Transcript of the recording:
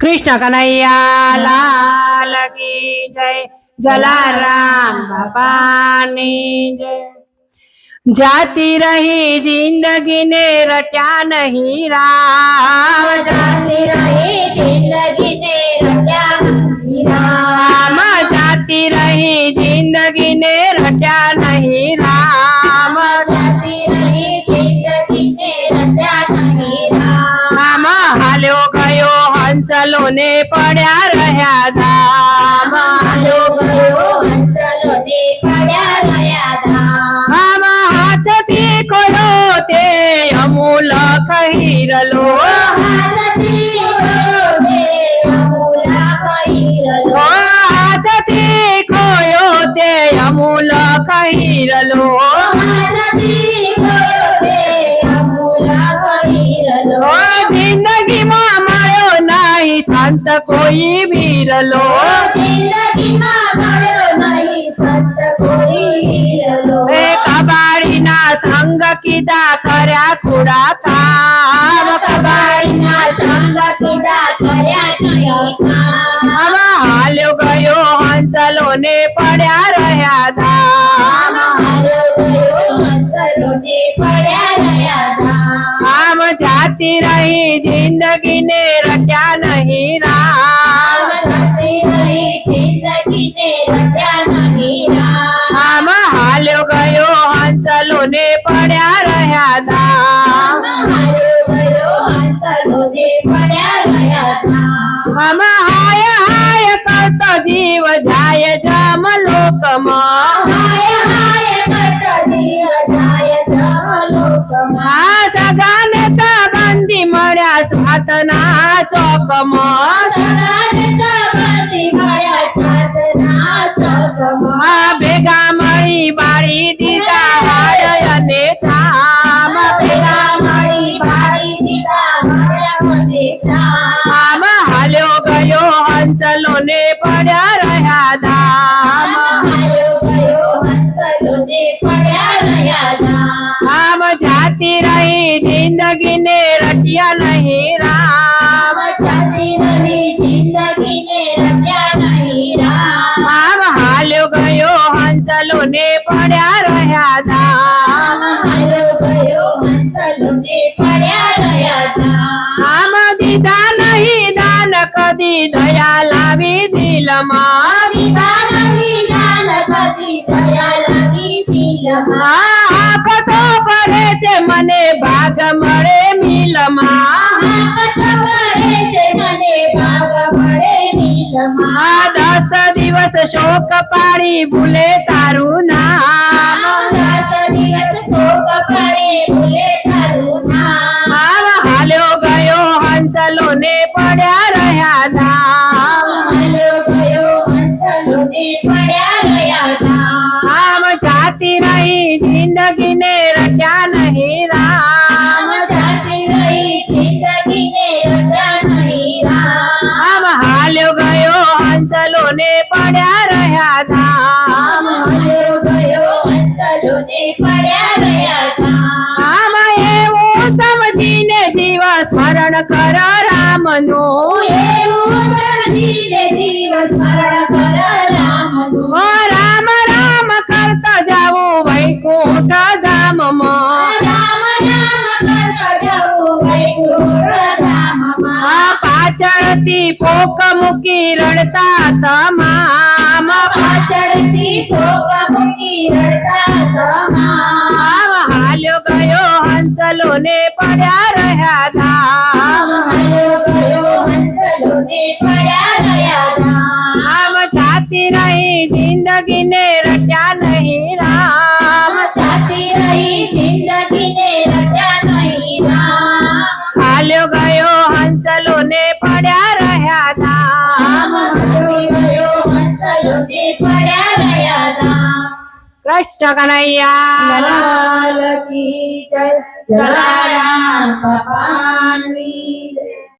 कृष्ण कन्हैया लाल की जय। जलाराम बापानी जय। जाती रही जिंदगी ने रट्या नहीं राम। जाती रही जिंदगी ने रट्या नहीं राम। जाती रही जिंदगी ने रट्या नहीं राम। जाती रही जिंदगी ने रट्या नहीं राम। हाल्यो गयो हंसलो ने पड्या रह्या धाम। हाल्यो गयो हंसलो ने पड्या रह्या धाम। हाथथी खोयो ते अमूलक हीरलो। हाथथी खोयो ते अमूलक हीरलो। हाथथी खोयो ते अमूलक हीरलो। हाथथी खोयो ते अमूलक हीरलो। जिंदगी में मळ्यो नहीं संत कोई वीरलो। जिंदगी में मळ्यो नहीं संत कोई वीरलो। कबाड़ी ना संग कीधा कर्या कूड़ा काम। कबाड़ी ना संग कीधा कर्या काम। हाल्यो गयो हंसलो ने पड्या रह्या धाम। हाल्यो गयो हंसलो ने पड्या रह्या धाम। जाती रही जिंदगी ने रट्या नहीं राम। जाती रही जिंदगी ने रट्या नहीं राम। हाल्यो गयो हंसलो ने पड्या रह्या धाम। हाल्यो गयो हंसलो ने पड्या रह्या धाम। हाय हाय करतो जीव जाय जमलोक में। हाय हाय करतो जीव जाय जमलोक में। सगाने संबंधी मळ्या सातना चौक में। सगाने संबंधी मळ्या सातना चौक में। भेगा मळी बाळी दीधा हाय अने थाम। भेगा मळी बाळी दीधा हाय अने थाम। हाल्यो गयो हंसलो ने पड्या रह्या धाम। हाल्यो गयो हंसलो ने पड्या रह्या धाम। जाती रही जिंदगी ने रट्या नहीं राम। जाती रही जिंदगी ने रट्या नहीं राम। हाल्यो गयो हंसलो ने पड्या रह्या धाम। हाल्यो गयो हंसलो ने पड्या रह्या धाम। दीधा नहीं दान कदी दया लावी दिलमा। दीधा नहीं दान कदी दया लावी दिलमा। कथो पड़े छे मने भाग मळे मिलमा। कथो पड़े छे मने भाग मळे मिलमा। 10 दिवस शोक पाड़ी भूले तारू नाम। 10 दिवस शोक पाड़ी भूले तारू नाम। हाल्यो गयो हंसलो ने पड्या रह्या धाम। हाल्यो गयो हंसलो ने पड्या रह्या धाम। जाती रही जिंदगी ने रट्या नहीं राम। जाती रही जिंदगी ने रट्या नहीं राम। हाल्यो गयो हंसलो ने पड्या रह्या धाम। हाल्यो गयो हंसलो ने पड्या रह्या धाम। एवं समझीने जीव स्मरण कर रामनो। एवं समझीने जीव स्मरण कर रामनो। राम राम करता जाओ वैकुंठ धाम में। राम राम करता जाओ वैकुंठ धाम में। पाछळथी पोक मूकी रड़ता तमाम। पाछळथी पोक मूकी रड़ता तमाम। हाल्यो गयो हंसलो ने पड्या रह्या धाम। हाल्यो गयो हंसलो ने पड्या रह्या धाम। जाती रही जिंदगी ने रट्या नहीं राम। जाती रही जिंदगी ने रट्या नहीं राम। हाल्यो गयो हंसलो ने पड्या रह्या धाम। हाल्यो गयो हंसलो ने पड्या रह्या धाम। कृष्ण कन्हैया लाल की जय। जलाराम बापानी जय।